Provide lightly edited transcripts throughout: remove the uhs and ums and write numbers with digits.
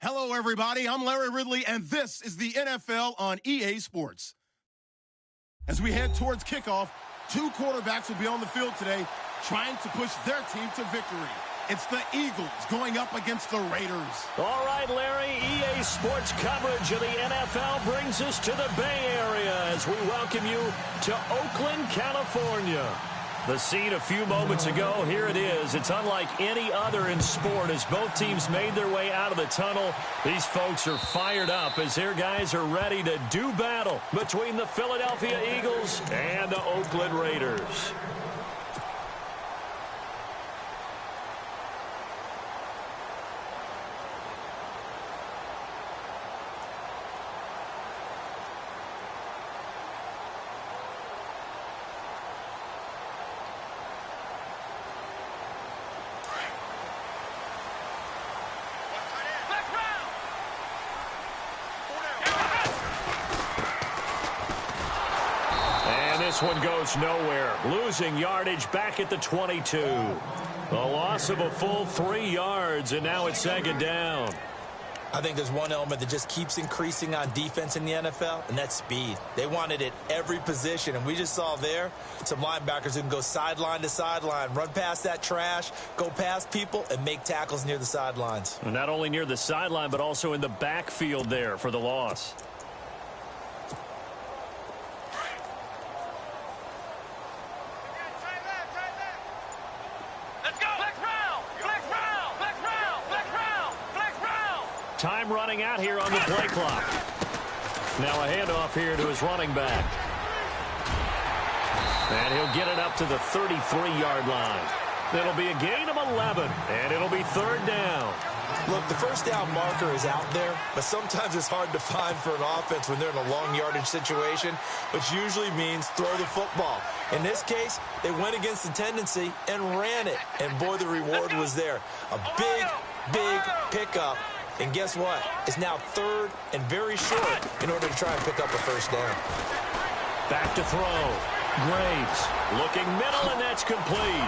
Hello, everybody. I'm Larry Ridley, and this is the NFL on EA Sports. As we head towards kickoff, two quarterbacks will be on the field today trying to push their team to victory. It's the Eagles going up against the Raiders. All right, Larry, EA Sports coverage of the NFL brings us to the Bay Area as we welcome you to Oakland, California. The scene a few moments ago, here it is. It's unlike any other in sport as both teams made their way out of the tunnel. These folks are fired up as their guys are ready to do battle between the Philadelphia Eagles and the Oakland Raiders. This one goes nowhere, losing yardage back at the 22. A loss of a full 3 yards, and now it's second down. I think there's one element that just keeps increasing on defense in the NFL, and that's speed. They want it at every position, and we just saw there some linebackers who can go sideline to sideline, run past that trash, go past people, and make tackles near the sidelines. And not only near the sideline, but also in the backfield there for the loss. Time running out here on the play clock. Now a handoff here to his running back. And he'll get it up to the 33-yard line. It'll be a gain of 11, and it'll be third down. Look, the first down marker is out there, but sometimes it's hard to find for an offense when they're in a long yardage situation, which usually means throw the football. In this case, they went against the tendency and ran it, and boy, the reward was there. A big, big pickup. And guess what? It's now third and very short in order to try and pick up a first down. Back to throw. Graves looking middle, and that's complete.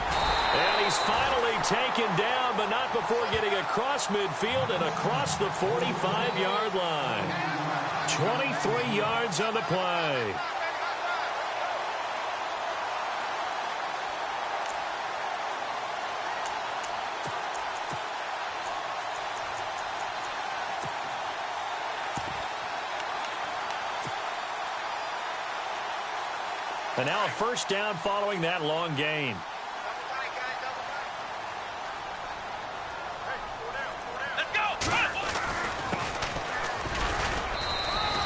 And he's finally taken down, but not before getting across midfield and across the 45-yard line. 23 yards on the play. And now a first down following that long gain.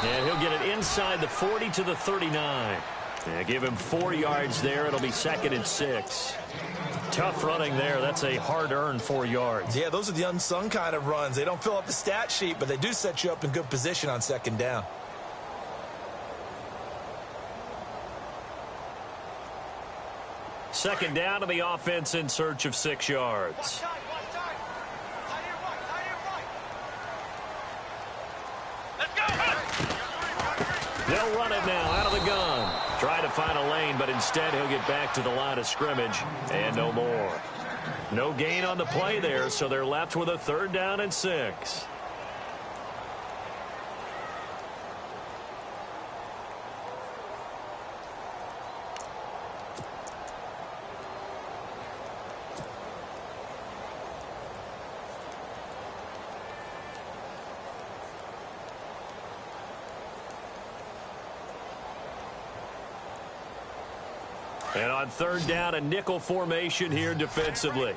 And he'll get it inside the 40 to the 39. Yeah, give him 4 yards there. It'll be second and 6. Tough running there. That's a hard-earned 4 yards. Yeah, those are the unsung kind of runs. They don't fill up the stat sheet, but they do set you up in good position on second down. Second down to the offense in search of 6 yards. They'll run it now out of the gun. Try to find a lane, but instead he'll get back to the line of scrimmage and no more. No gain on the play there, so they're left with a third down and 6. And on third down, a nickel formation here defensively.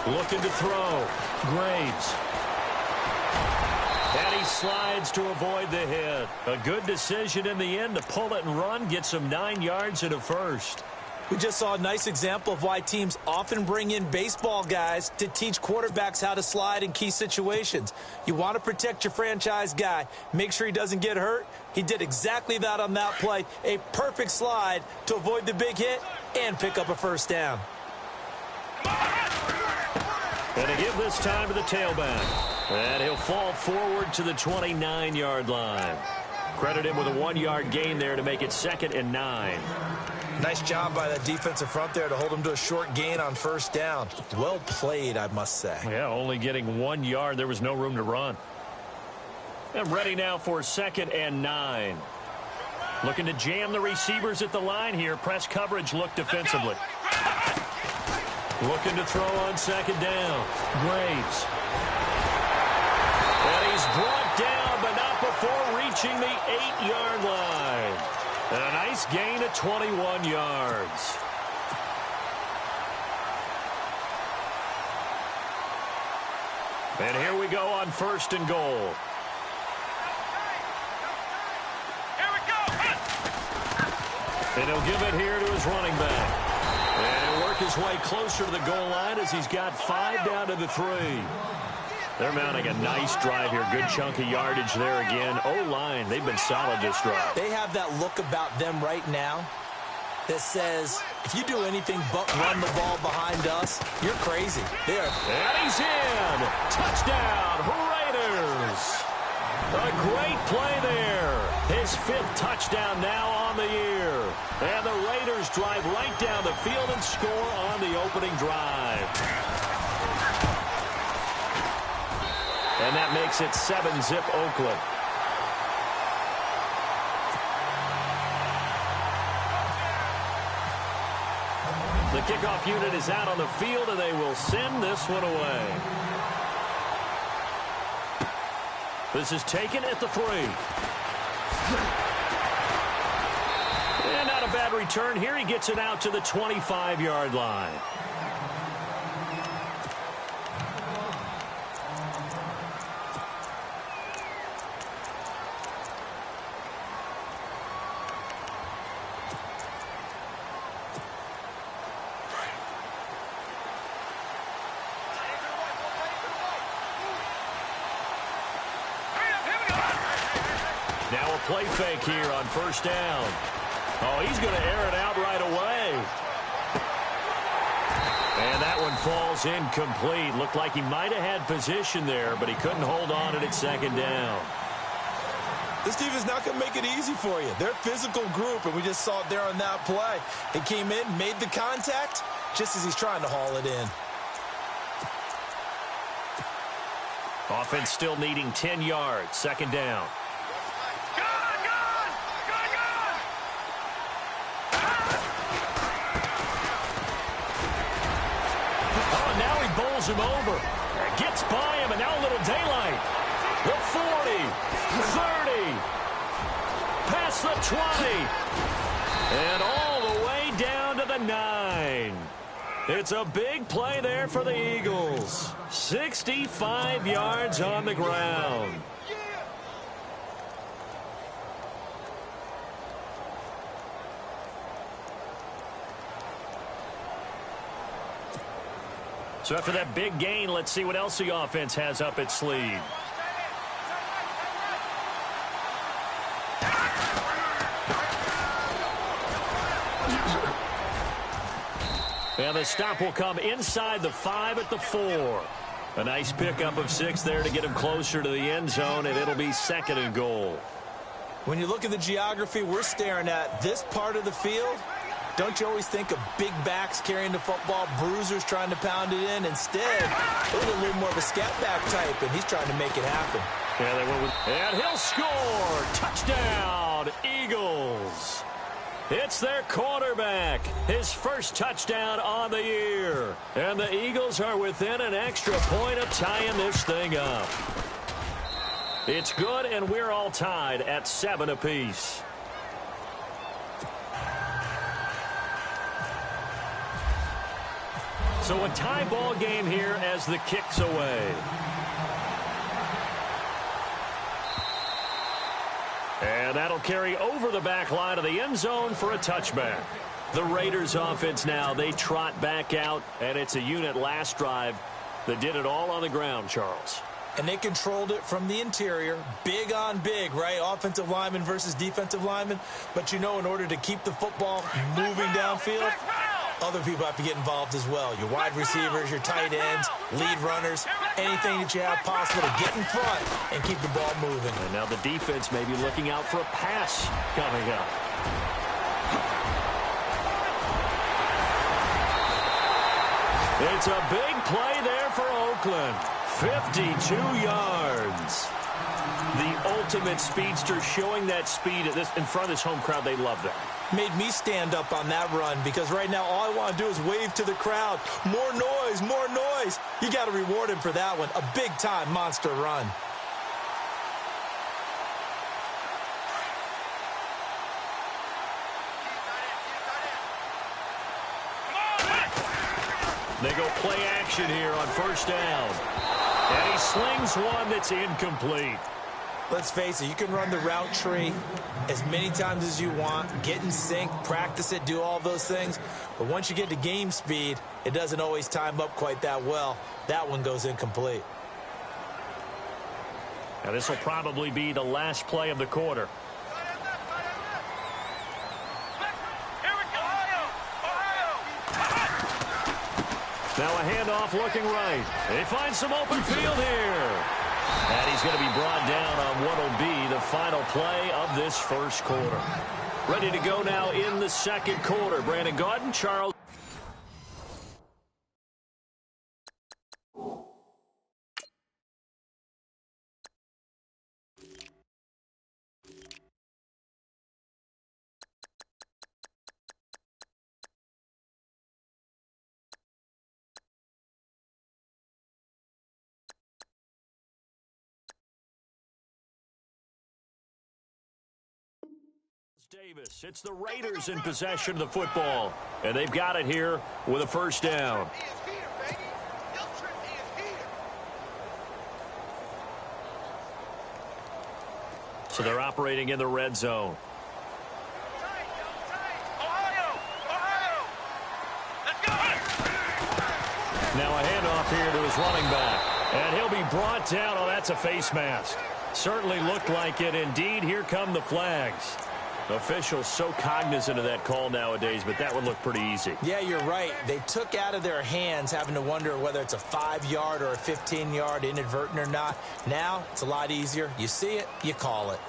Looking to throw. Graves. And he slides to avoid the hit. A good decision in the end to pull it and run, get some 9 yards and a first. We just saw a nice example of why teams often bring in baseball guys to teach quarterbacks how to slide in key situations. You want to protect your franchise guy. Make sure he doesn't get hurt. He did exactly that on that play. A perfect slide to avoid the big hit and pick up a first down. And to give this time to the tailback. And he'll fall forward to the 29-yard line. Credit him with a 1-yard gain there to make it 2nd and 9. Nice job by that defensive front there to hold him to a short gain on first down. Well played, I must say. Yeah, only getting 1 yard. There was no room to run. And ready now for 2nd and 9. Looking to jam the receivers at the line here. Press coverage look defensively. Looking to throw on 2nd down. Graves. And he's brought down, but not before reaching the 8-yard line. And a nice gain of 21 yards. And here we go on 1st and goal. Here we go. And he'll give it here to his running back. And he'll work his way closer to the goal line as he's got 5 down to the 3. They're mounting a nice drive here. Good chunk of yardage there again. O-line, they've been solid this drive. They have that look about them right now that says, if you do anything but run the ball behind us, you're crazy. There. And he's in. Touchdown, Raiders. A great play there. His 5th touchdown now on the year. And the Raiders drive right down the field and score on the opening drive. And that makes it 7-zip Oakland. The kickoff unit is out on the field, and they will send this one away. This is taken at the 3. And not a bad return here. He gets it out to the 25-yard line. Now a play fake here on 1st down. Oh, he's going to air it out right away. And that one falls incomplete. Looked like he might have had position there, but he couldn't hold on to it at 2nd down. This team is not going to make it easy for you. They're a physical group, and we just saw it there on that play. He came in, made the contact, just as he's trying to haul it in. Offense still needing 10 yards. 2nd down. Bowls him over. Gets by him, and now a little daylight. The 40, 30, past the 20, and all the way down to the 9. It's a big play there for the Eagles. 65 yards on the ground. So after that big gain, let's see what else the offense has up its sleeve. And the stop will come inside the 5 at the 4. A nice pickup of 6 there to get him closer to the end zone, and it'll be 2nd and goal. When you look at the geography we're staring at, this part of the field, don't you always think of big backs carrying the football, bruisers trying to pound it in? Instead, they're a little more of a scat back type, and he's trying to make it happen. Yeah, they went with, and he'll score. Touchdown, Eagles. It's their quarterback. His first touchdown on the year. And the Eagles are within an extra point of tying this thing up. It's good, and we're all tied at 7 apiece. So a tie ball game here as the kick's away. And that'll carry over the back line of the end zone for a touchback. The Raiders offense now, they trot back out, and it's a unit last drive that did it all on the ground, Charles. And they controlled it from the interior, big on big, right? Offensive lineman versus defensive lineman. But you know, in order to keep the football moving downfield, other people have to get involved as well. Your wide receivers, your tight ends, lead runners, anything that you have possible to get in front and keep the ball moving. And now the defense may be looking out for a pass coming up. It's a big play there for Oakland. 52 yards. The ultimate speedster, showing that speed in front of this home crowd. They love that. Made me stand up on that run because right now all I want to do is wave to the crowd. More noise, more noise. You got to reward him for that one. A big-time monster run. They go play action here on first down. And he slings one that's incomplete. Let's face it, you can run the route tree as many times as you want, get in sync, practice it, do all those things. But once you get to game speed, it doesn't always time up quite that well. That one goes incomplete. Now this will probably be the last play of the quarter. Now a handoff looking right. They find some open field here. And he's going to be brought down on what will be the final play of this first quarter. Ready to go now in the second quarter. Brandon Gaudin, Charles. Davis. It's the Raiders in possession of the football, and they've got it here with a first down. So they're operating in the red zone. Now a handoff here to his running back, and he'll be brought down. Oh, that's a face mask. Certainly looked like it. Indeed, here come the flags. Officials so cognizant of that call nowadays, but that would look pretty easy. Yeah, you're right. They took out of their hands having to wonder whether it's a 5-yard or a 15-yard inadvertent or not. Now, it's a lot easier. You see it, you call it.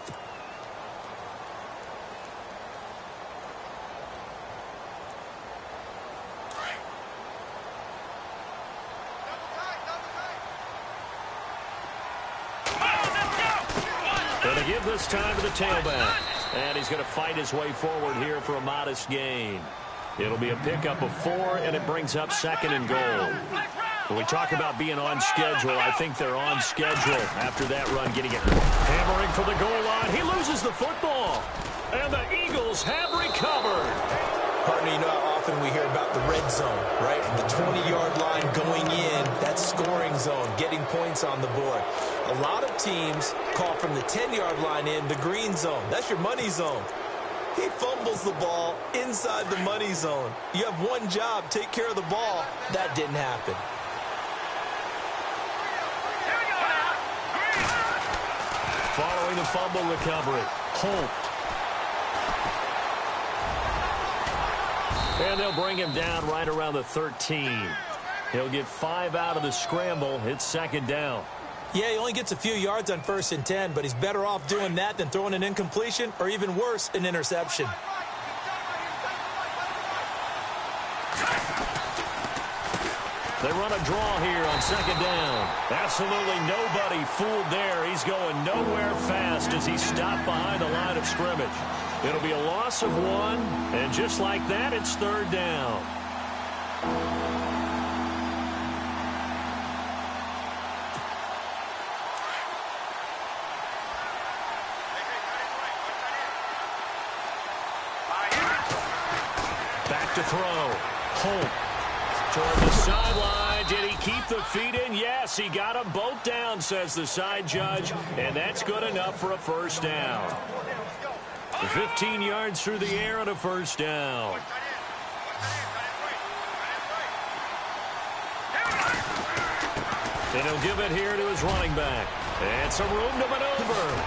Going to give this time to the tailback. And he's going to fight his way forward here for a modest gain. It'll be a pickup of 4, and it brings up 2nd and goal. When we talk about being on schedule, I think they're on schedule after that run, getting it hammering for the goal line. He loses the football, and the Eagles have recovered. Partner, you know how often we hear about the red zone, right? From the 20-yard line going in, that scoring zone, getting points on the board. A lot of teams call from the 10-yard line in the green zone. That's your money zone. He fumbles the ball inside the money zone. You have one job, take care of the ball. That didn't happen. Following the fumble recovery, Holt. And they'll bring him down right around the 13. He'll get 5 out of the scramble. It's 2nd down. Yeah, he only gets a few yards on 1st and 10, but he's better off doing that than throwing an incompletion or even worse, an interception. They run a draw here on 2nd down. Absolutely nobody fooled there. He's going nowhere fast as he's stopped behind the line of scrimmage. It'll be a loss of 1, and just like that, it's 3rd down. Back to throw. Holt toward the sideline. Did he keep the feet in? Yes, he got them both down, says the side judge, and that's good enough for a first down. 15 yards through the air and a first down. And he'll give it here to his running back. And some room to maneuver.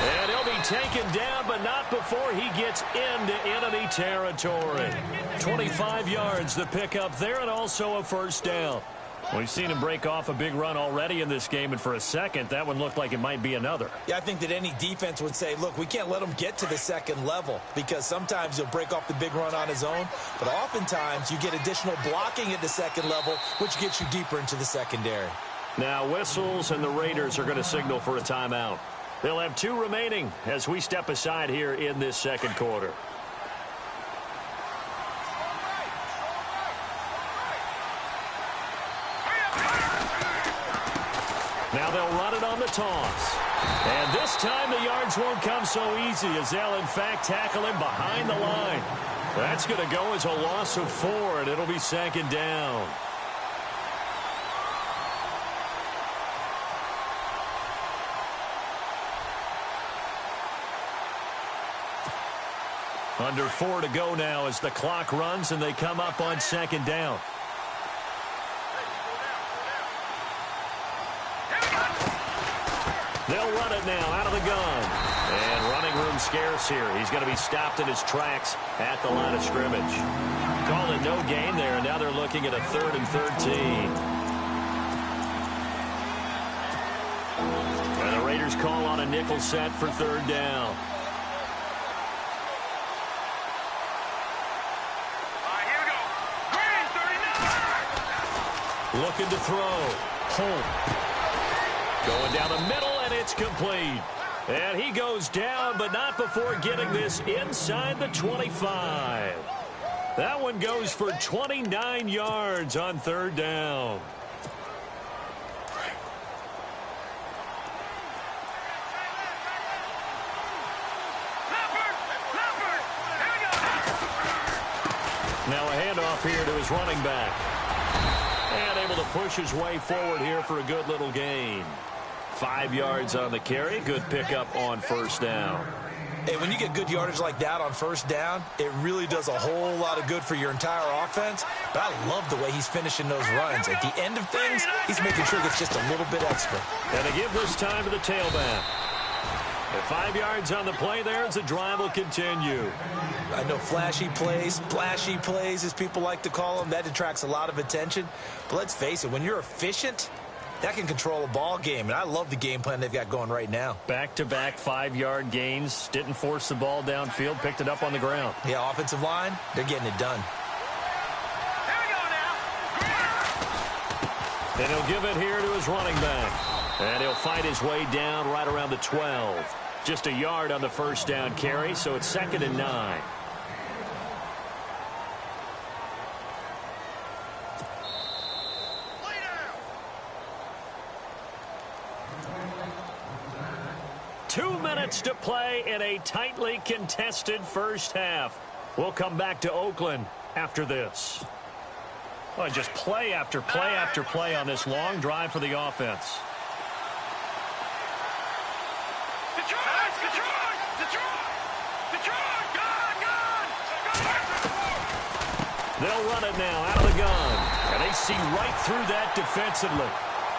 And he'll be taken down, but not before he gets into enemy territory. 25 yards the pickup there, and also a first down. We've seen him break off a big run already in this game, and for a second, that one looked like it might be another. Yeah, I think that any defense would say, look, we can't let him get to the second level, because sometimes he'll break off the big run on his own, but oftentimes you get additional blocking at the second level, which gets you deeper into the secondary. Now whistles, and the Raiders are going to signal for a timeout. They'll have 2 remaining as we step aside here in this second quarter. Now they'll run it on the toss. And this time the yards won't come so easy, as they'll in fact tackle him behind the line. That's going to go as a loss of 4, and it'll be second down. Under 4 to go now as the clock runs and they come up on second down. They'll run it now out of the gun. And running room scarce here. He's going to be stopped in his tracks at the line of scrimmage. Call it no gain there, and now they're looking at a 3rd and 13. And the Raiders call on a nickel set for 3rd down. Looking to throw. Holt. Going down the middle, and it's complete. And he goes down, but not before getting this inside the 25. That one goes for 29 yards on 3rd down. Now a handoff here to his running back. And able to push his way forward here for a good little gain. 5 yards on the carry. Good pickup on 1st down. Hey, when you get good yardage like that on 1st down, it really does a whole lot of good for your entire offense. But I love the way he's finishing those runs. At the end of things, he's making sure it's just a little bit extra. And to give this time to the tailback. At 5 yards on the play there as the drive will continue. I know flashy plays, splashy plays, as people like to call them, that attracts a lot of attention. But let's face it, when you're efficient, that can control a ball game, and I love the game plan they've got going right now. Back-to-back 5-yard gains. Didn't force the ball downfield. Picked it up on the ground. Yeah, offensive line, they're getting it done. Here we go now. And he'll give it here to his running back. And he'll fight his way down right around the 12. Just a yard on the 1st down carry, so it's 2nd and 9. Two minutes to play in a tightly contested first half. We'll come back to Oakland after this. Well, just play after play after play on this long drive for the offense. They'll run it now out of the gun. And they see right through that defensively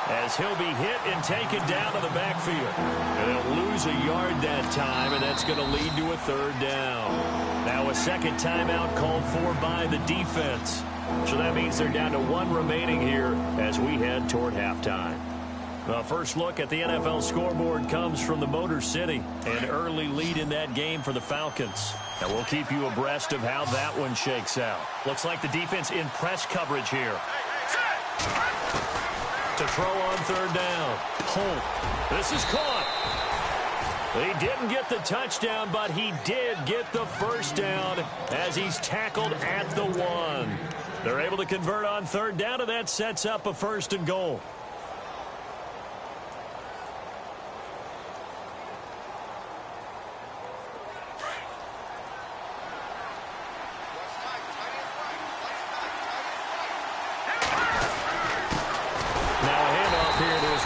as he'll be hit and taken down to the backfield. And they'll lose a yard that time, and that's going to lead to a 3rd down. Now a second timeout called for by the defense. So that means they're down to 1 remaining here as we head toward halftime. The first look at the NFL scoreboard comes from the Motor City. An early lead in that game for the Falcons. And we'll keep you abreast of how that one shakes out. Looks like the defense in press coverage here. To throw on 3rd down. Holt. This is caught. He didn't get the touchdown, but he did get the 1st down as he's tackled at the 1. They're able to convert on 3rd down, and that sets up a 1st and goal.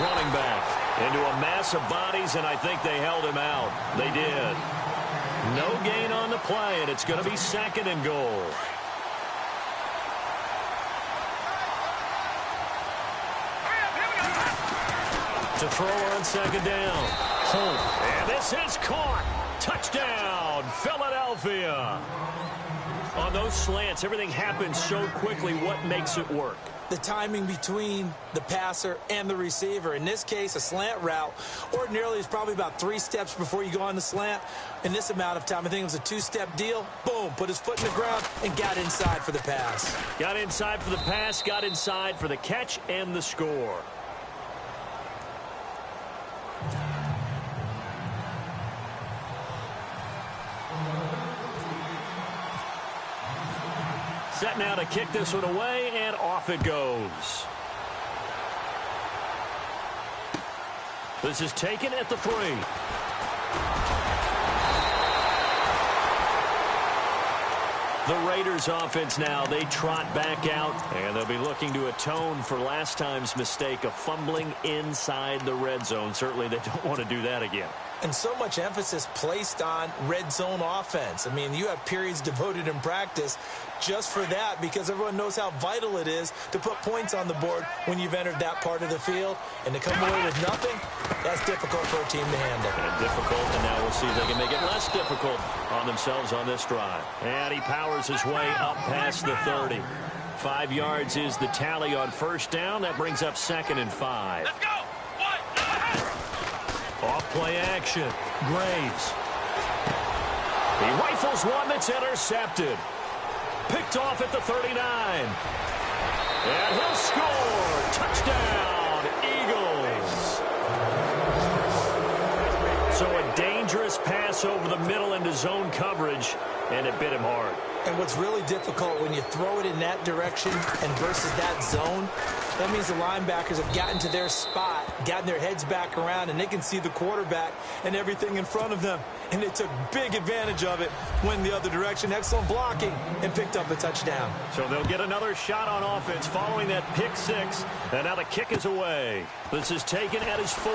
Running back into a mass of bodies, and I think they held him out. They did. No gain on the play, and it's going to be 2nd and goal. To throw on 2nd down. Holt. And this is caught. Touchdown, Philadelphia. On those slants, everything happens so quickly. What makes it work? the timing between the passer and the receiver. In this case, a slant route ordinarily is probably about 3 steps before you go on the slant. In this amount of time, I think it was a 2-step deal. Boom, put his foot in the ground and got inside for the pass. Got inside for the pass, got inside for the catch and the score. Set now to kick this one away, and off it goes. This is taken at the 3. The Raiders offense now, they trot back out, and they'll be looking to atone for last time's mistake of fumbling inside the red zone. Certainly they don't want to do that again. And so much emphasis placed on red zone offense. I mean, you have periods devoted in practice just for that because everyone knows how vital it is to put points on the board when you've entered that part of the field. And to come away with nothing, that's difficult for a team to handle. And difficult, and now we'll see if they can make it less difficult on themselves on this drive. And he powers his way up past the 30. 5 yards is the tally on first down. That brings up 2nd and 5. Let's go. Off play action. Graves. He rifles one that's intercepted. Picked off at the 39. And he'll score. Touchdown, Eagles. So a dangerous pass over the middle into zone coverage, and it bit him hard. And what's really difficult when you throw it in that direction and versus that zone, that means the linebackers have gotten to their spot, gotten their heads back around, and they can see the quarterback and everything in front of them. And they took big advantage of it, went the other direction, excellent blocking, and picked up a touchdown. So they'll get another shot on offense following that pick 6. And now the kick is away. This is taken at his 4.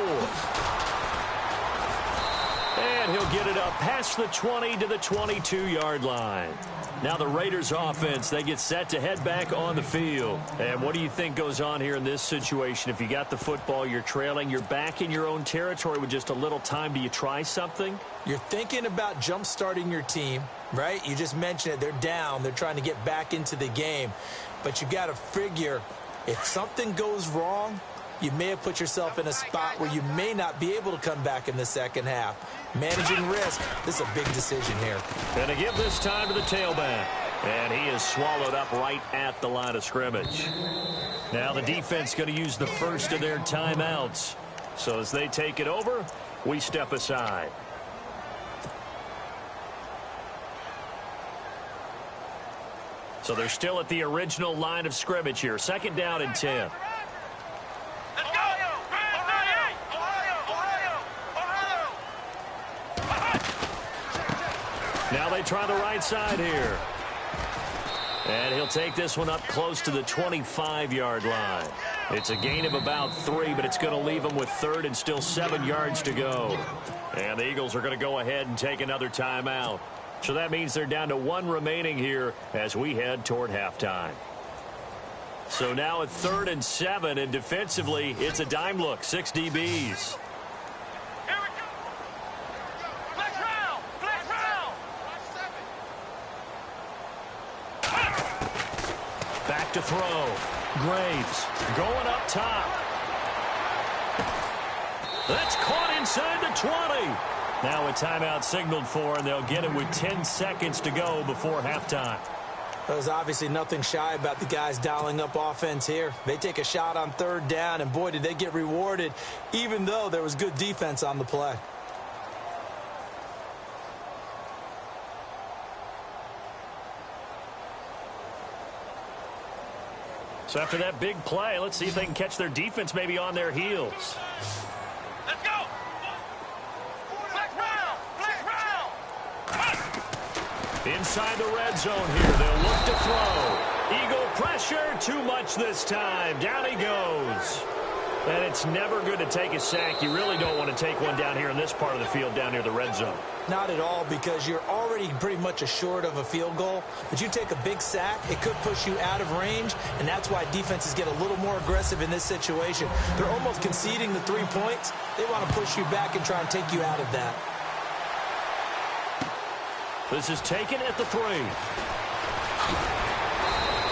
And he'll get it up past the 20 to the 22-yard line. Now the Raiders offense, they get set to head back on the field. And what do you think goes on here in this situation? If you got the football, you're trailing, you're back in your own territory with just a little time. Do you try something? You're thinking about jump-starting your team, right? You just mentioned it. They're down. They're trying to get back into the game. But you got to figure if something goes wrong, you may have put yourself in a spot where you may not be able to come back in the second half. Managing risk, this is a big decision here. Going to give this time to the tailback. And he is swallowed up right at the line of scrimmage. Now the defense going to use the first of their timeouts. So as they take it over, we step aside. So they're still at the original line of scrimmage here. 2nd down and 10. Now they try the right side here. And he'll take this one up close to the 25-yard line. It's a gain of about 3, but it's going to leave him with 3rd and still 7 yards to go. And the Eagles are going to go ahead and take another timeout. So that means they're down to 1 remaining here as we head toward halftime. So now at 3rd and 7, and defensively, it's a dime look, 6 DBs. Back to throw. Graves going up top. That's caught inside the 20. Now a timeout signaled for, and they'll get it with 10 seconds to go before halftime. There's obviously nothing shy about the guys dialing up offense here. They take a shot on 3rd down, and boy, did they get rewarded, even though there was good defense on the play. So after that big play, let's see if they can catch their defense maybe on their heels. Let's go. Flex round. Flex round. Inside the red zone here. They'll look to throw. Eagle pressure. Too much this time. Down he goes. And it's never good to take a sack. You really don't want to take one down here in this part of the field down near the red zone. Not at all, because you're already pretty much assured of a field goal. But you take a big sack, it could push you out of range, and that's why defenses get a little more aggressive in this situation. They're almost conceding the 3 points. They want to push you back and try and take you out of that. This is taken at the 3.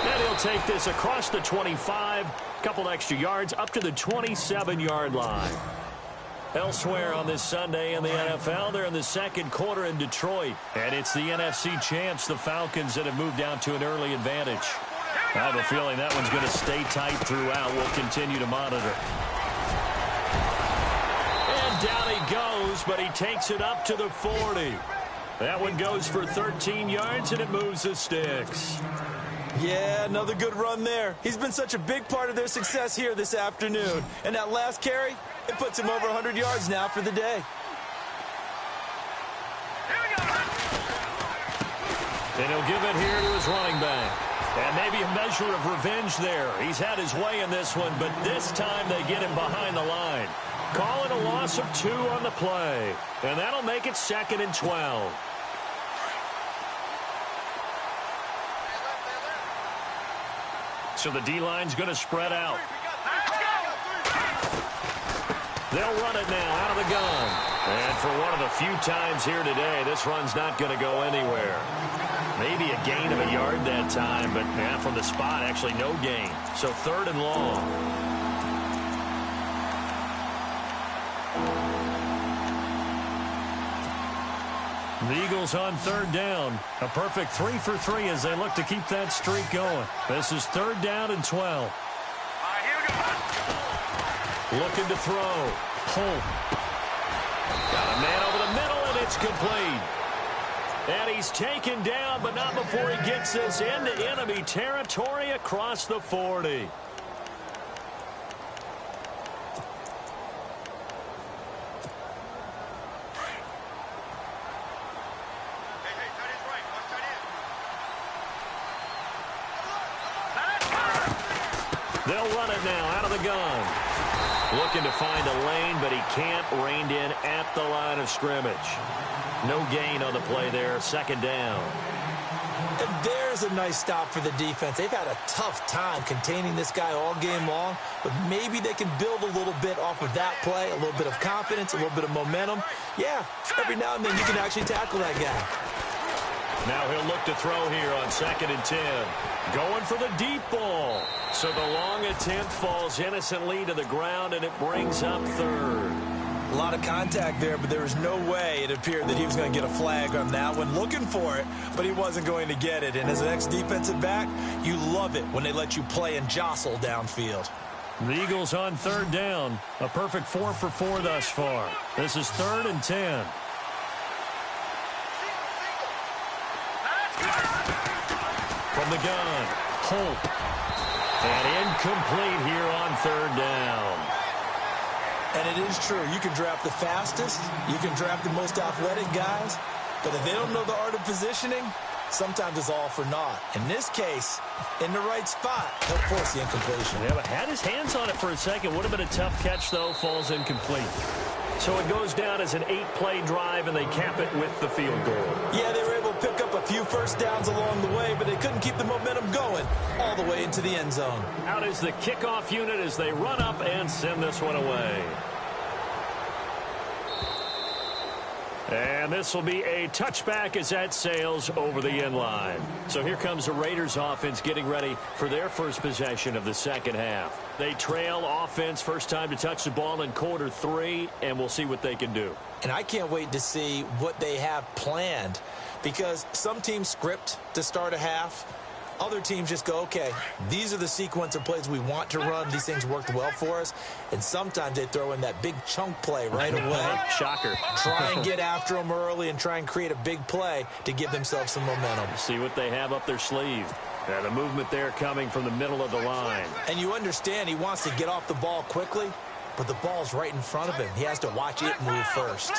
And he'll take this across the 25, a couple extra yards, up to the 27-yard line. Elsewhere on this Sunday in the NFL, they're in the second quarter in Detroit. And it's the NFC champs, the Falcons, that have moved out to an early advantage. I have a feeling that one's going to stay tight throughout. We'll continue to monitor. And down he goes, but he takes it up to the 40. That one goes for 13 yards, and it moves the sticks. Yeah, another good run there. He's been such a big part of their success here this afternoon. And that last carry, it puts him over 100 yards now for the day. And he'll give it here to his running back. And maybe a measure of revenge there. He's had his way in this one, but this time they get him behind the line. Calling a loss of 2 on the play. And that'll make it 2nd and 12. So the D-line's going to spread out. They'll run it now out of the gun. And for one of the few times here today, this run's not going to go anywhere. Maybe a gain of a yard that time, but from the spot, actually no gain. So 3rd and long. The Eagles on 3rd down. A perfect 3 for 3 as they look to keep that streak going. This is 3rd down and 12. Looking to throw. Holt. Got a man over the middle, and it's complete. And he's taken down, but not before he gets this into enemy territory across the 40. They'll run it now out of the gun. Looking to find a lane, but he can't. Reined in at the line of scrimmage. No gain on the play there. 2nd down. And there's a nice stop for the defense. They've had a tough time containing this guy all game long, but maybe they can build a little bit off of that play, a little bit of confidence, a little bit of momentum. Yeah, every now and then you can actually tackle that guy. Now he'll look to throw here on 2nd and 10. Going for the deep ball. So the long attempt falls innocently to the ground, and it brings up 3rd. A lot of contact there, but there was no way it appeared that he was going to get a flag on that one. Looking for it, but he wasn't going to get it. And as an ex-defensive back, you love it when they let you play and jostle downfield. The Eagles on 3rd down. A perfect 4 for 4 thus far. This is 3rd and 10. From the gun, Holt. And incomplete here on 3rd down. And it is true. You can draft the fastest. You can draft the most athletic guys. But if they don't know the art of positioning, sometimes it's all for naught. In this case, in the right spot, they'll force the incompletion. Yeah, but had his hands on it for a second. Would have been a tough catch, though. Falls incomplete. So it goes down as an 8-play drive, and they cap it with the field goal. Yeah, they were able to pick up a few first downs along the way, but they couldn't keep the momentum going all the way into the end zone. Out is the kickoff unit as they run up and send this one away. And this will be a touchback as that sails over the end line. So here comes the Raiders offense getting ready for their first possession of the second half. They trail offense, first time to touch the ball in quarter 3, and we'll see what they can do. And I can't wait to see what they have planned, because some teams script to start a half. Other teams just go, okay, these are the sequence of plays we want to run. These things worked well for us. And sometimes they throw in that big chunk play right away. Shocker. Try and get after them early and try and create a big play to give themselves some momentum. See what they have up their sleeve. Yeah, the movement there coming from the middle of the line. And you understand he wants to get off the ball quickly, but the ball's right in front of him. He has to watch it move first.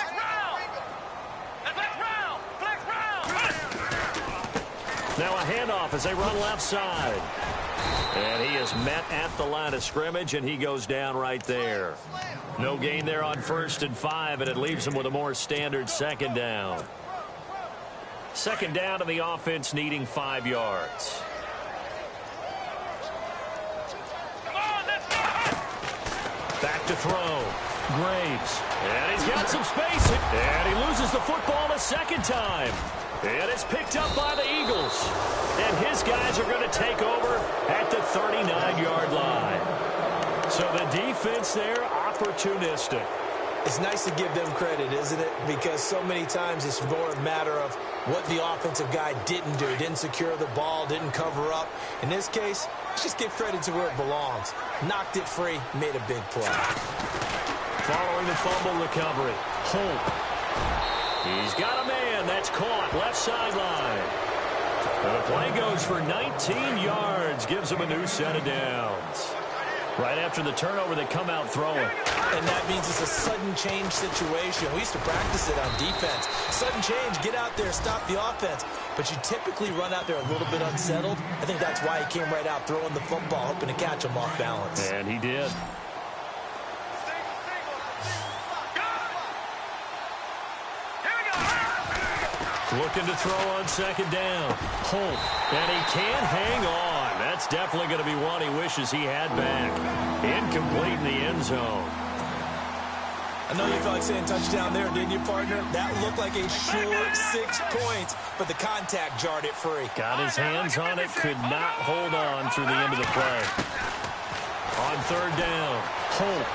Now a handoff as they run left side. And he is met at the line of scrimmage, and he goes down right there. No gain there on 1st and 5, and it leaves him with a more standard 2nd down. 2nd down, and the offense needing 5 yards. Back to throw. Graves. And he's got some space. And he loses the football a second time. And it's picked up by the Eagles. And his guys are going to take over at the 39-yard line. So the defense there, opportunistic. It's nice to give them credit, isn't it? Because so many times it's more a matter of what the offensive guy didn't do. Didn't secure the ball, didn't cover up. In this case, let's just give credit to where it belongs. Knocked it free, made a big play. Following the fumble recovery, Holt. He's got a man. That's caught. Left sideline. And the play goes for 19 yards. Gives him a new set of downs. Right after the turnover, they come out throwing. And that means it's a sudden change situation. We used to practice it on defense. Sudden change, get out there, stop the offense. But you typically run out there a little bit unsettled. I think that's why he came right out throwing the football, hoping to catch him off balance. And he did. Looking to throw on second down. Holt. And he can't hang on. That's definitely going to be one he wishes he had back. Incomplete in the end zone. I know you felt like saying touchdown there, didn't you, partner? That looked like a sure 6 points, but the contact jarred it free. Got his hands on it, could not hold on through the end of the play. On third down, Holt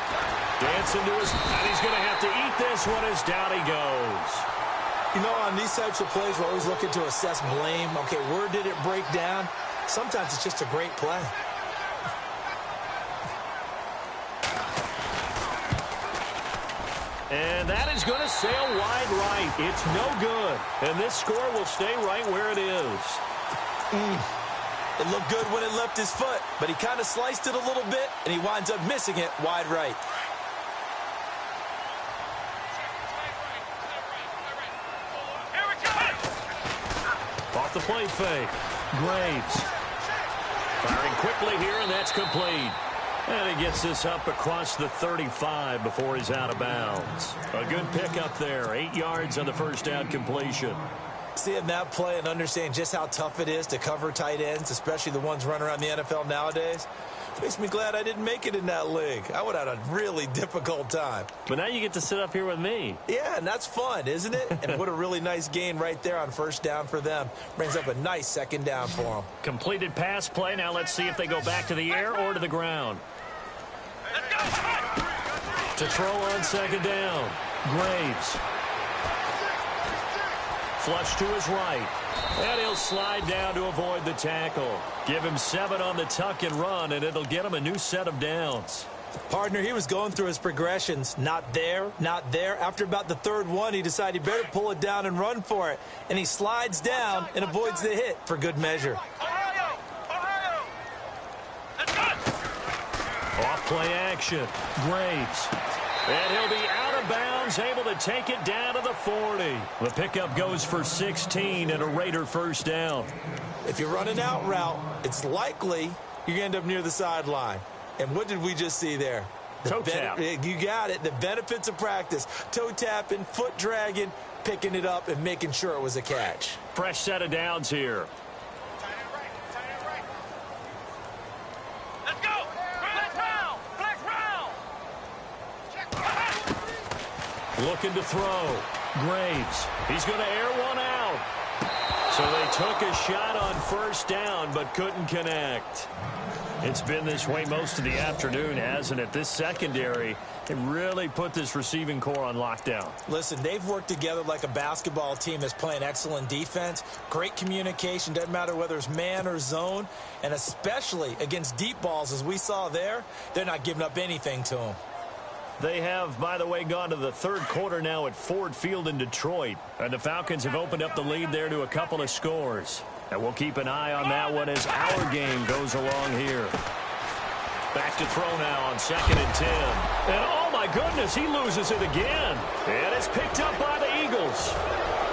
dancing to his, and he's going to have to eat this one as down he goes. You know, on these types of plays, we're always looking to assess blame. Okay, where did it break down? Sometimes it's just a great play. And that is going to sail wide right. It's no good. And this score will stay right where it is. It looked good when it left his foot, but he kind of sliced it a little bit, and he winds up missing it wide right. Off the play fake. Graves. Firing quickly here, and that's complete. And he gets this up across the 35 before he's out of bounds. A good pickup there. 8 yards on the first down completion. Seeing that play and understanding just how tough it is to cover tight ends, especially the ones running around the NFL nowadays, makes me glad I didn't make it in that league. I would have had a really difficult time. But now you get to sit up here with me. Yeah, and that's fun, isn't it? And what a really nice gain right there on first down for them. Brings up a nice second down for them. Completed pass play. Now let's see if they go back to the air or to the ground. To throw on second down. Graves. Flush to his right. And he'll slide down to avoid the tackle. Give him 7 on the tuck and run, and it'll get him a new set of downs. Partner, he was going through his progressions. Not there, not there. After about the third one, he decided he better pull it down and run for it. And he slides down and avoids the hit for good measure. Off play action. Graves. And he'll be out of bounds, able to take it down to the 40. The pickup goes for 16 and a Raider first down. If you're running out route, it's likely you're going to end up near the sideline. And what did we just see there? Toe tap. You got it. The benefits of practice. Toe tapping, foot dragging, picking it up, and making sure it was a catch. Fresh set of downs here. Let's go! Flex round! Flex round! Looking to throw. Graves. He's going to air one out. So they took a shot on first down but couldn't connect. It's been this way most of the afternoon, hasn't it? This secondary, it really put this receiving core on lockdown. Listen, they've worked together like a basketball team that's playing excellent defense. Great communication, doesn't matter whether it's man or zone. And especially against deep balls, as we saw there, they're not giving up anything to them. They have, by the way, gone to the third quarter now at Ford Field in Detroit. And the Falcons have opened up the lead there to a couple of scores. And we'll keep an eye on that one as our game goes along here. Back to throw now on 2nd and 10. And oh my goodness, he loses it again. And it's picked up by the Eagles.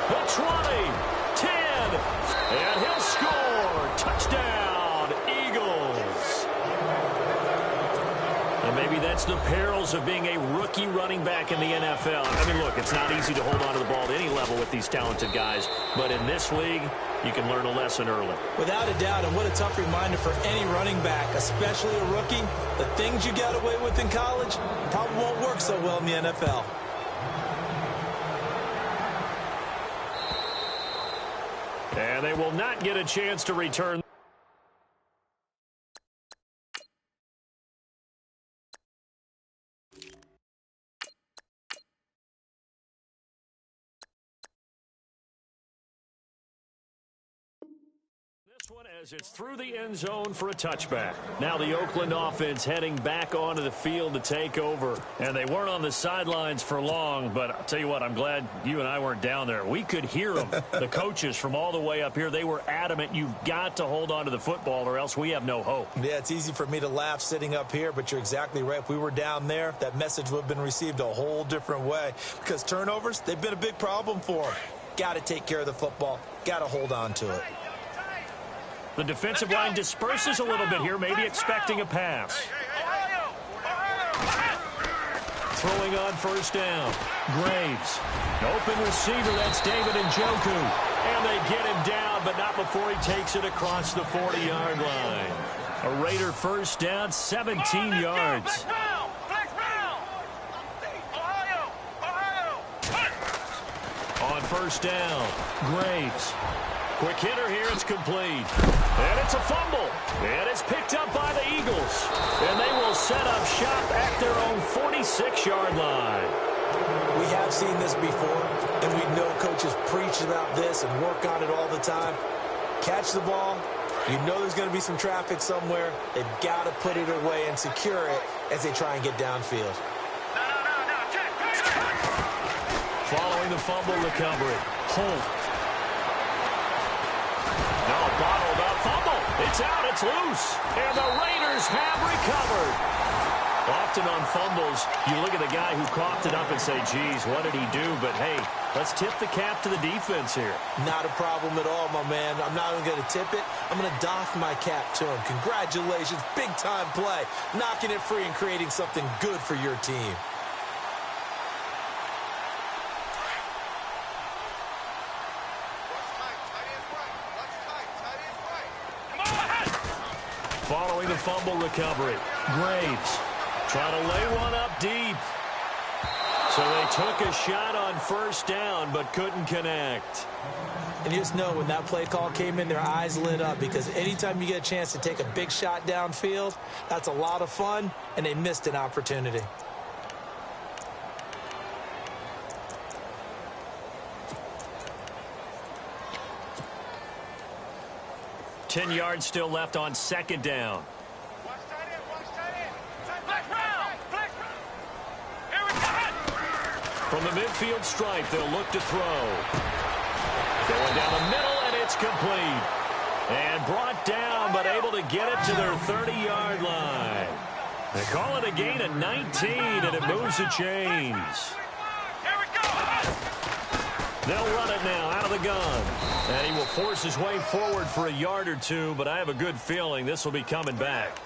The 20, 10, and he'll score. Touchdown, Eagles. And maybe that's the perils of being a rookie running back in the NFL. I mean, look, it's not easy to hold on to the ball at any level with these talented guys. But in this league, you can learn a lesson early. Without a doubt, and what a tough reminder for any running back, especially a rookie. The things you got away with in college probably won't work so well in the NFL. And they will not get a chance to return. This one as it's through the end zone for a touchback. Now the Oakland offense heading back onto the field to take over. And they weren't on the sidelines for long, but I'll tell you what, I'm glad you and I weren't down there. We could hear them. The coaches from all the way up here, they were adamant, you've got to hold on to the football or else we have no hope. Yeah, it's easy for me to laugh sitting up here, but you're exactly right. If we were down there, that message would have been received a whole different way. Because turnovers, they've been a big problem for them. Got to take care of the football. Got to hold on to it. The defensive line disperses a little bit here, maybe expecting a pass. Throwing on first down. Graves. An open receiver, that's David Njoku. And they get him down, but not before he takes it across the 40-yard line. A Raider first down, 17 yards. On first down, Graves. Quick hitter here, it's complete. And it's a fumble. And it's picked up by the Eagles. And they will set up shop at their own 46-yard line. We have seen this before, and we know coaches preach about this and work on it all the time. Catch the ball. You know there's going to be some traffic somewhere. They've got to put it away and secure it as they try and get downfield. Following the fumble recovery, Holt. No, bottled up fumble. It's out, it's loose. And the Raiders have recovered. Often on fumbles, you look at the guy who coughed it up and say, geez, what did he do? But, hey, let's tip the cap to the defense here. Not a problem at all, my man. I'm not even going to tip it. I'm going to doff my cap to him. Congratulations, big-time play. Knocking it free and creating something good for your team. Following the fumble recovery, Graves trying to lay one up deep. So they took a shot on first down but couldn't connect. And you just know when that play call came in, their eyes lit up because anytime you get a chance to take a big shot downfield, that's a lot of fun, and they missed an opportunity. Ten yards still left on second down. From the midfield stripe, they'll look to throw. Going down the middle, and it's complete. And brought down, but able to get it to their 30-yard line. They call it a gain of 19, and it moves the chains. They'll run it now out of the gun. And he will force his way forward for a yard or two, but I have a good feeling this will be coming back.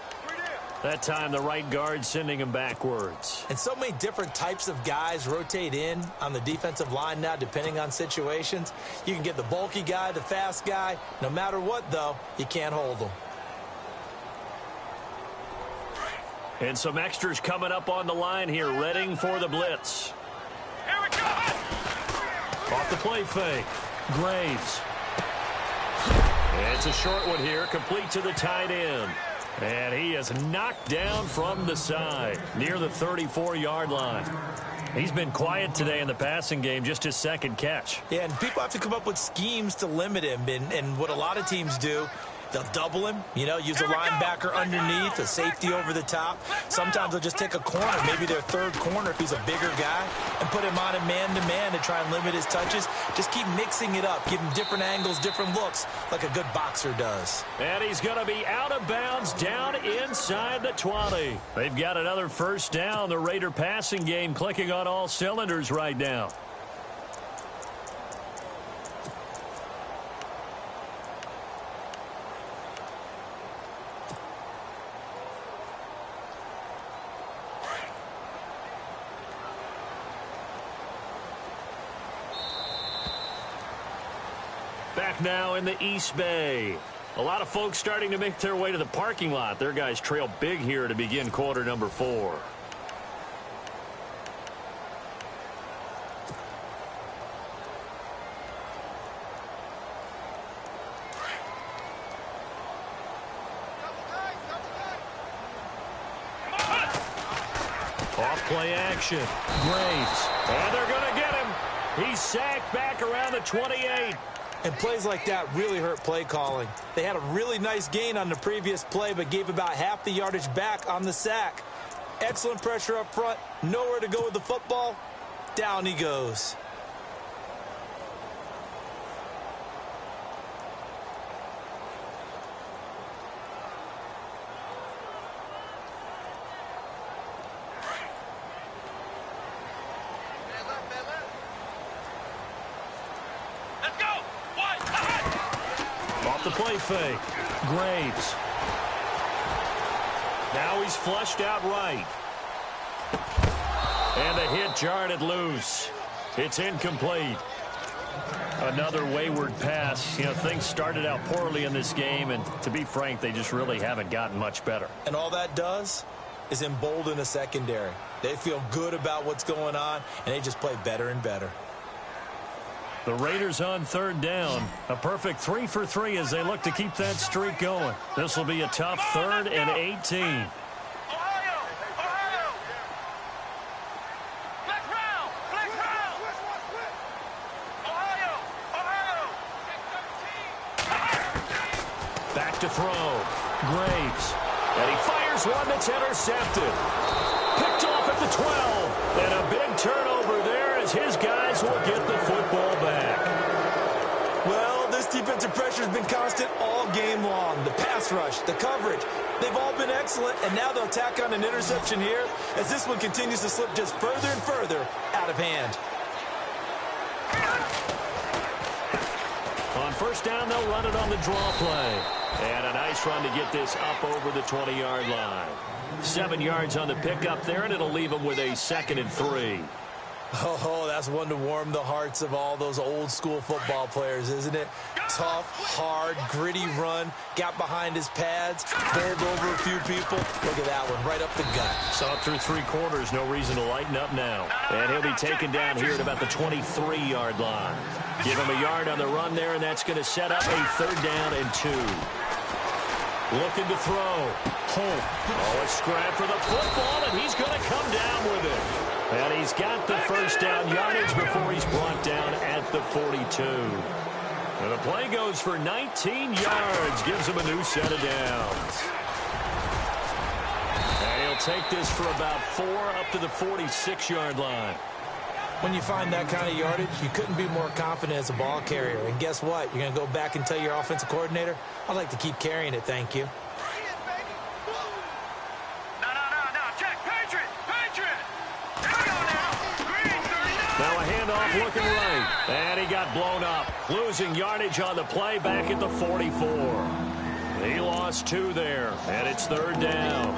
That time, the right guard sending him backwards. And so many different types of guys rotate in on the defensive line now, depending on situations. You can get the bulky guy, the fast guy. No matter what, though, you can't hold them. And some extras coming up on the line here, readying for the blitz. Here we go! Off the play fake. Graves. It's a short one here, complete to the tight end. And he is knocked down from the side, near the 34-yard line. He's been quiet today in the passing game, just his second catch. Yeah, and people have to come up with schemes to limit him. And what a lot of teams do, they'll double him, use a linebacker underneath, a safety over the top. Sometimes they'll just take a corner, maybe their third corner if he's a bigger guy, and put him on a man-to-man to try and limit his touches. Just keep mixing it up, give him different angles, different looks, like a good boxer does. And he's going to be out of bounds down inside the 20. They've got another first down. The Raider passing game clicking on all cylinders right now. Back now in the East Bay. A lot of folks starting to make their way to the parking lot. Their guys trail big here to begin quarter number 4. Off play action. Graves. And they're going to get him. He's sacked back around the 28. And plays like that really hurt play calling. They had a really nice gain on the previous play, but gave about half the yardage back on the sack. Excellent pressure up front. Nowhere to go with the football. Down he goes. The play fake. Graves. Now he's flushed out right. And the hit jarred it loose. It's incomplete. Another wayward pass. You know, things started out poorly in this game, and to be frank, they just really haven't gotten much better. And all that does is embolden a secondary. They feel good about what's going on, and they just play better and better. The Raiders on third down. A perfect 3 for 3 as they look to keep that streak going. This will be a tough 3rd and 18. Back to throw. Graves. And he fires one that's intercepted. Picked off at the 12. And a big turnover there as his guys will get the football back. Well, this defensive pressure has been constant all game long. The pass rush, the coverage, they've all been excellent, and now they'll tack on an interception here as this one continues to slip just further and further out of hand. On first down, they'll run it on the draw play. And a nice run to get this up over the 20-yard line. 7 yards on the pickup there, and it'll leave them with a 2nd and 3. Oh, that's one to warm the hearts of all those old-school football players, isn't it? Tough, hard, gritty run, got behind his pads, bowled over a few people. Look at that one, right up the gut. Saw it through 3 quarters, no reason to lighten up now. And he'll be taken down here at about the 23-yard line. Give him a yard on the run there, and that's going to set up a 3rd down and 2. Looking to throw. Holt. Oh, a scrap for the football, and he's going to come down with it. And he's got the first down yardage before he's brought down at the 42. And the play goes for 19 yards. Gives him a new set of downs. And he'll take this for about 4 up to the 46-yard line. When you find that kind of yardage, you couldn't be more confident as a ball carrier. And guess what? You're going to go back and tell your offensive coordinator, I'd like to keep carrying it, thank you. Now a handoff looking right. And he got blown up. Losing yardage on the play back at the 44. He lost 2 there. And it's 3rd down.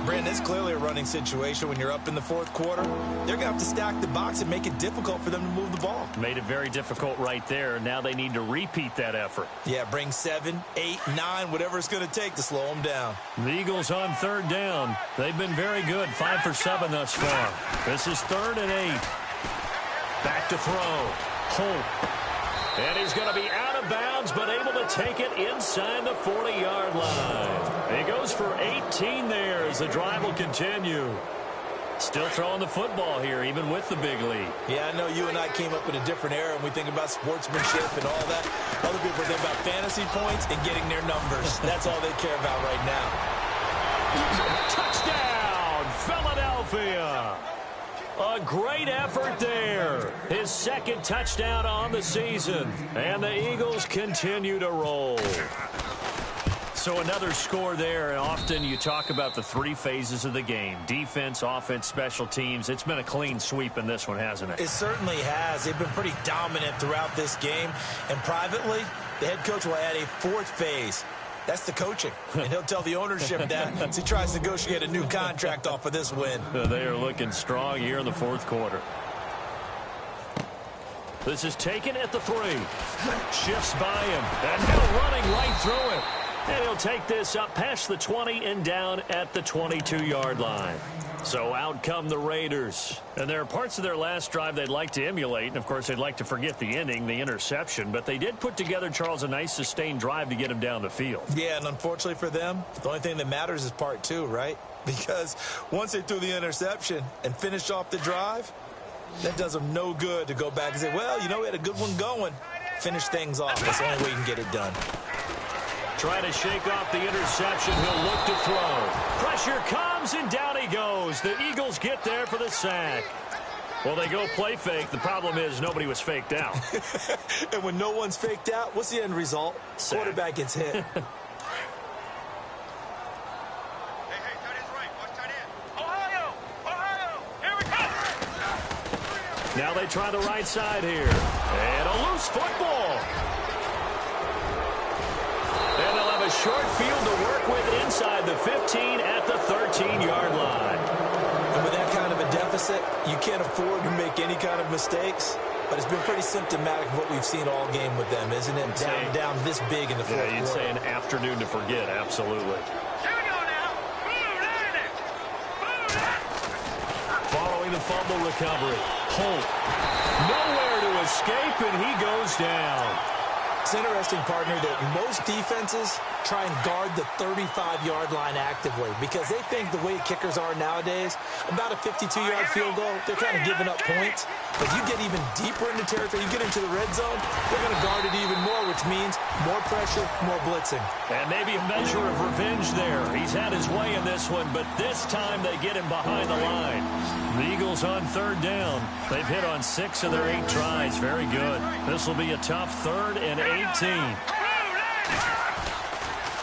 Brandon, it's clearly a running situation when you're up in the 4th quarter. They're going to have to stack the box and make it difficult for them to move the ball. Made it very difficult right there. Now they need to repeat that effort. Yeah, bring 7, 8, 9, whatever it's going to take to slow them down. The Eagles on 3rd down. They've been very good, 5 for 7 thus far. This is 3rd and 8. Back to throw. Holt. And he's going to be out of bounds, but able to take it inside the 40-yard line. He goes for 18 there as the drive will continue. Still throwing the football here, even with the big lead. Yeah, I know you and I came up in a different era when we think about sportsmanship and all that. Other people think about fantasy points and getting their numbers. That's all they care about right now. Touchdown, Philadelphia. A great effort there. His 2nd touchdown on the season. And the Eagles continue to roll. So another score there, and often you talk about the 3 phases of the game. Defense, offense, special teams. It's been a clean sweep in this one, hasn't it? It certainly has. They've been pretty dominant throughout this game. And privately, the head coach will add a 4th phase. That's the coaching. And he'll tell the ownership that as he tries to negotiate a new contract off of this win. They are looking strong here in the 4th quarter. This is taken at the 3. Shifts by him. And now running right through it. And he'll take this up past the 20 and down at the 22-yard line. So out come the Raiders. And there are parts of their last drive they'd like to emulate. And, of course, they'd like to forget the ending, the interception. But they did put together, Charles, a nice sustained drive to get him down the field. Yeah, and unfortunately for them, the only thing that matters is part two, right? Because once they threw the interception and finished off the drive, that does them no good to go back and say, well, you know, we had a good one going. Finish things off. That's the only way you can get it done. Trying to shake off the interception. He'll look to throw. Pressure comes, and down he goes. The Eagles get there for the sack. Well, they go play fake. The problem is nobody was faked out. And when no one's faked out, what's the end result? Sack. Quarterback gets hit. Now they try the right side here. And a loose football. And they'll have a short field to work with inside the 15 at the 13-yard line. And with that kind of a deficit, you can't afford to make any kind of mistakes. But it's been pretty symptomatic of what we've seen all game with them, isn't it? Down this big in the fourth quarter. Yeah, you'd say an afternoon to forget, absolutely. Following the fumble recovery. Holt. Nowhere to escape, and he goes down. It's interesting, partner, that most defenses try and guard the 35-yard line actively because they think the way kickers are nowadays, about a 52-yard field goal, they're kind of giving up points. But you get even deeper into territory, you get into the red zone, they're going to guard it even more, which means more pressure, more blitzing. And maybe a measure of revenge there. He's had his way in this one, but this time they get him behind the line. The Eagles on third down. They've hit on 6 of their 8 tries. Very good. This will be a tough 3rd and 18.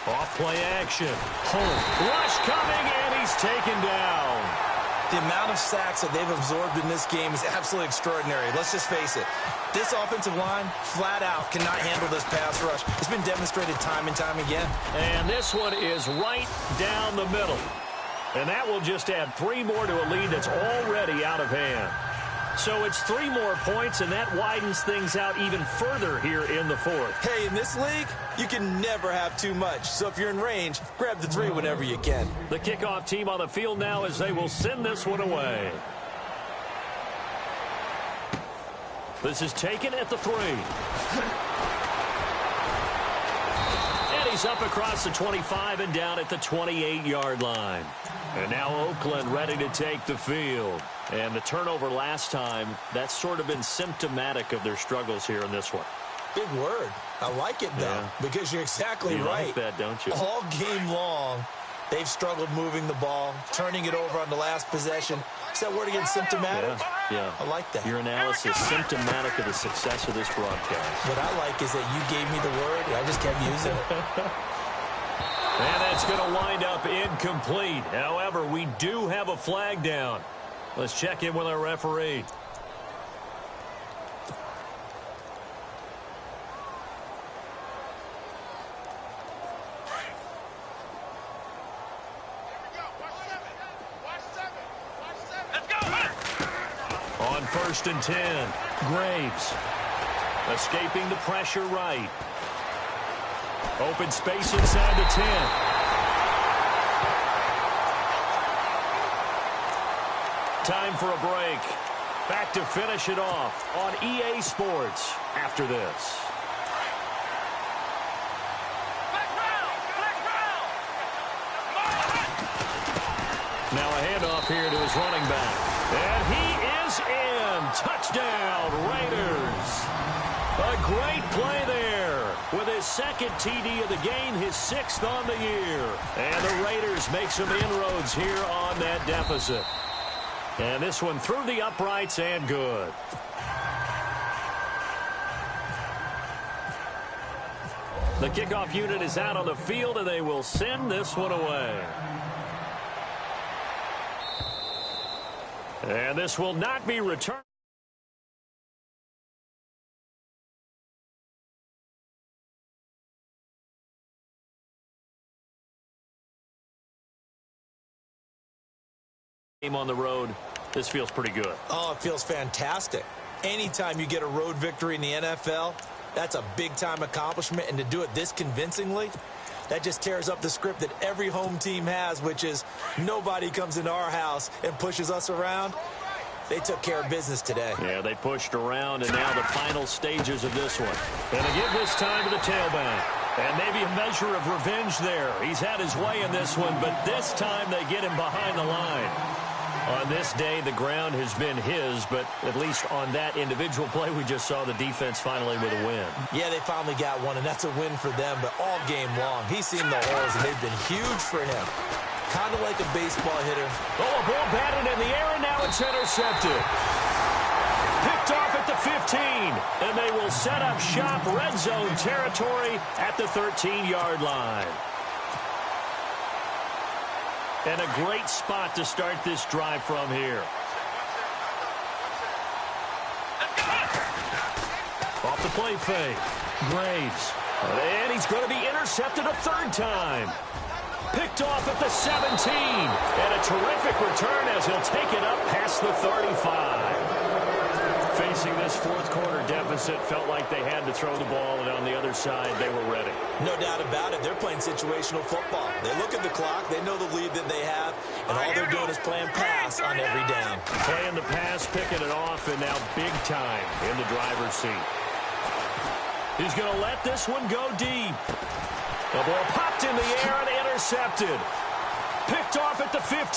Off play action. Holt. Rush coming, and he's taken down. The amount of sacks that they've absorbed in this game is absolutely extraordinary. Let's just face it. This offensive line, flat out, cannot handle this pass rush. It's been demonstrated time and time again. And this one is right down the middle. And that will just add 3 more to a lead that's already out of hand. So it's 3 more points, and that widens things out even further here in the 4th. Hey, in this league, you can never have too much. So if you're in range, grab the 3 whenever you can. The kickoff team on the field now as they will send this one away. This is taken at the 3. And he's up across the 25 and down at the 28-yard line. And now Oakland ready to take the field. And the turnover last time, that's sort of been symptomatic of their struggles here in this one. Big word. I like it, though, because you're exactly right. You like that, don't you? All game long, they've struggled moving the ball, turning it over on the last possession. Is that word again, symptomatic? Yeah. I like that. Your analysis, symptomatic of the success of this broadcast. What I like is that you gave me the word, and I just kept using it. And that's going to wind up incomplete. However, we do have a flag down. Let's check in with our referee. On 1st and 10, Graves escaping the pressure right. Open space inside the 10. Time for a break. Back to finish it off on EA Sports after this. Now a handoff here to his running back. And he is in. Touchdown, Raiders. A great play there with his 2nd TD of the game, his 6th on the year. And the Raiders make some inroads here on that deficit. And this one through the uprights and good. The kickoff unit is out on the field, and they will send this one away. And this will not be returned. On the road, this feels pretty good. Oh, it feels fantastic. Anytime you get a road victory in the NFL, that's a big-time accomplishment, and to do it this convincingly, That just tears up the script that every home team has, which is nobody comes into our house and pushes us around. They took care of business today. Yeah, they pushed around, and now the final stages of this one. And they give this time to the tailback. And maybe a measure of revenge there. He's had his way in this one, but this time they get him behind the line. On this day, the ground has been his, but at least on that individual play, we just saw the defense finally with a win. Yeah, they finally got one, and that's a win for them, but all game long, he's seen the holes, and they've been huge for him. Kind of like a baseball hitter. Oh, a ball batted in the air, and now it's intercepted. Picked off at the 15, and they will set up shop red zone territory at the 13-yard line. And a great spot to start this drive from here. Off the play fake. Graves. And he's going to be intercepted a third time. Picked off at the 17. And a terrific return as he'll take it up past the 35. Facing this fourth quarter deficit, felt like they had to throw the ball, and on the other side, they were ready. No doubt about it. They're playing situational football. They look at the clock. They know the lead that they have, and all they're doing is playing pass on every down. Playing the pass, picking it off, and now big time in the driver's seat. He's going to let this one go deep. The ball popped in the air and intercepted. Picked off at the 15.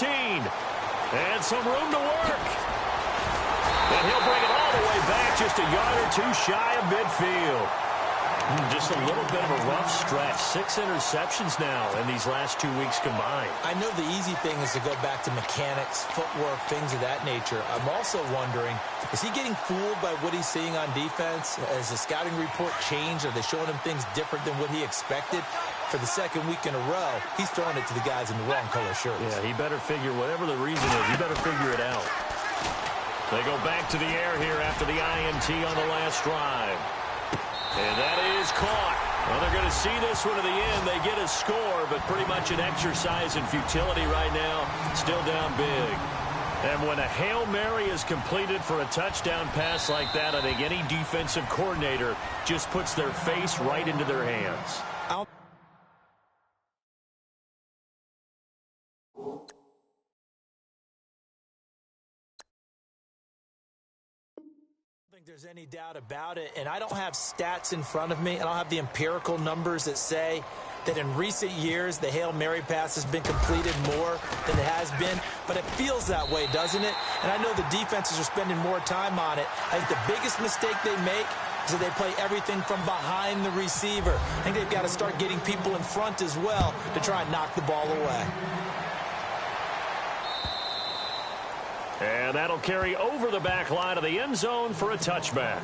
And some room to work. And he'll bring it all the way back, just a yard or two shy of midfield. Just a little bit of a rough stretch. 6 interceptions now in these last 2 weeks combined. I know the easy thing is to go back to mechanics, footwork, things of that nature. I'm also wondering, is he getting fooled by what he's seeing on defense? Has the scouting report changed? Are they showing him things different than what he expected? For the second week in a row, he's throwing it to the guys in the wrong color shirts. Yeah, he better figure, whatever the reason is, he better figure it out. They go back to the air here after the INT on the last drive. And that is caught. Well, they're going to see this one to the end. They get a score, but pretty much an exercise in futility right now. Still down big. And when a Hail Mary is completed for a touchdown pass like that, I think any defensive coordinator just puts their face right into their hands. There's any doubt about it, and I don't have stats in front of me. I don't have the empirical numbers that say that in recent years the Hail Mary pass has been completed more than it has been, but it feels that way, doesn't it? And I know the defenses are spending more time on it. I think the biggest mistake they make is that they play everything from behind the receiver. I think they've got to start getting people in front as well to try and knock the ball away. And that'll carry over the back line of the end zone for a touchback.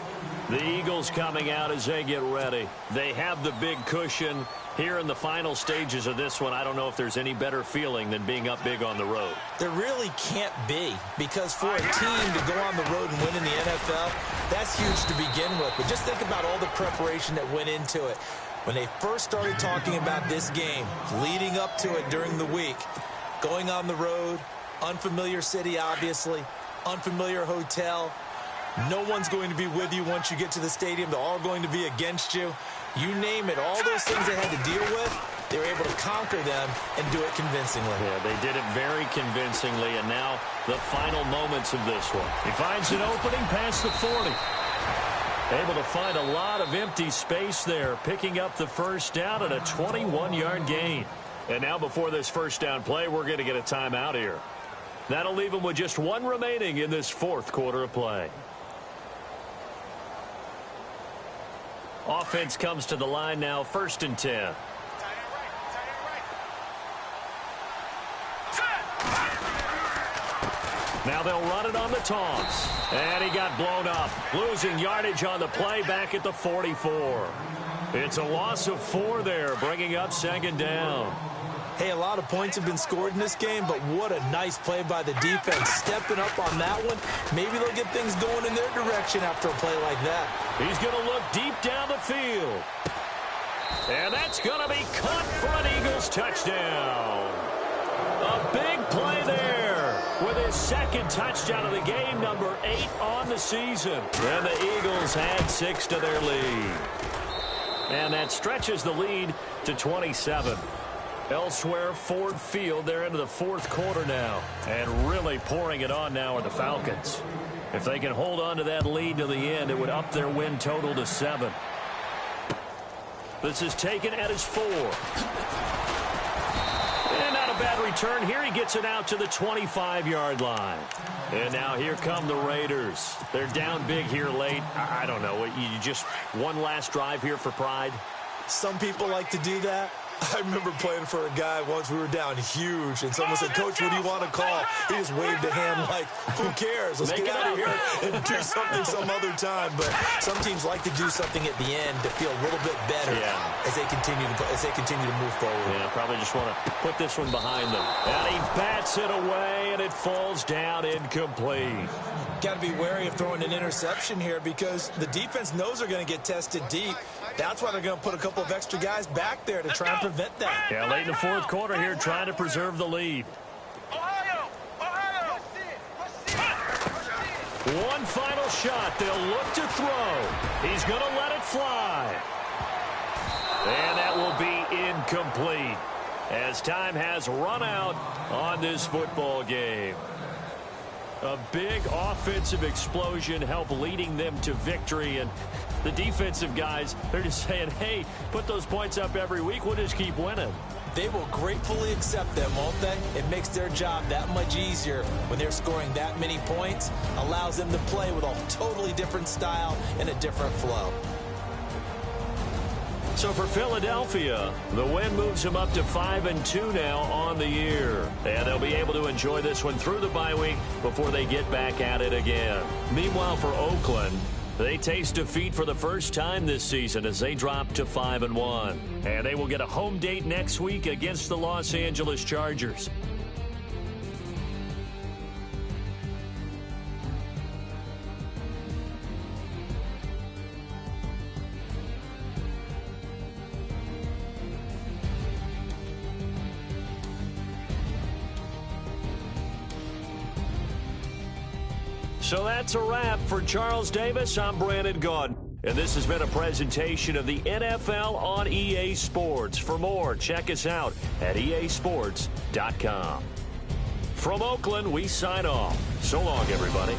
The Eagles coming out as they get ready. They have the big cushion here in the final stages of this one. I don't know if there's any better feeling than being up big on the road. There really can't be, because for a team to go on the road and win in the NFL, that's huge to begin with. But just think about all the preparation that went into it. When they first started talking about this game, leading up to it during the week, going on the road, unfamiliar city, obviously, unfamiliar hotel. No one's going to be with you once you get to the stadium. They're all going to be against you. You name it, all those things they had to deal with, they were able to conquer them and do it convincingly. Yeah, they did it very convincingly, and now the final moments of this one. He finds an opening past the 40. Able to find a lot of empty space there, picking up the first down and a 21-yard gain. And now before this first down play, we're going to get a timeout here. That'll leave them with just one remaining in this fourth quarter of play. Offense comes to the line now, 1st and 10. Now they'll run it on the toss. And he got blown up. Losing yardage on the play back at the 44. It's a loss of 4 there, bringing up 2nd down. Hey, a lot of points have been scored in this game, but what a nice play by the defense. Stepping up on that one, maybe they'll get things going in their direction after a play like that. He's going to look deep down the field. And that's going to be caught for an Eagles touchdown. A big play there with his 2nd touchdown of the game, number 8 on the season. And the Eagles add 6 to their lead. And that stretches the lead to 27. Elsewhere, Ford Field, they're into the fourth quarter now. And really pouring it on now are the Falcons. If they can hold on to that lead to the end, it would up their win total to 7. This is taken at his 4. And not a bad return here. He gets it out to the 25-yard line. And now here come the Raiders. They're down big here late. I don't know. You just one last drive here for pride? Some people like to do that. I remember playing for a guy once. We were down huge, and someone said, "Coach, what do you want to call?" He just waved a hand like, "Who cares? Let's get out of here and do something some other time." But some teams like to do something at the end to feel a little bit better as they continue to move forward. Yeah, probably just want to put this one behind them. And he bats it away, and it falls down incomplete. Got to be wary of throwing an interception here because the defense knows they're going to get tested deep. That's why they're going to put a couple of extra guys back there to try and prevent that. Yeah, late in the fourth quarter here, trying to preserve the lead. Ohio! One final shot. They'll look to throw. He's going to let it fly. And that will be incomplete as time has run out on this football game. A big offensive explosion helped leading them to victory. And the defensive guys, they're just saying, hey, put those points up every week. We'll just keep winning. They will gratefully accept them, won't they? It makes their job that much easier when they're scoring that many points. Allows them to play with a totally different style and a different flow. So for Philadelphia, the win moves them up to 5-2 now on the year. And they'll be able to enjoy this one through the bye week before they get back at it again. Meanwhile, for Oakland, they taste defeat for the first time this season as they drop to 5-1. And they will get a home date next week against the Los Angeles Chargers. So that's a wrap. For Charles Davis, I'm Brandon Gaudin. And this has been a presentation of the NFL on EA Sports. For more, check us out at easports.com. From Oakland, we sign off. So long, everybody.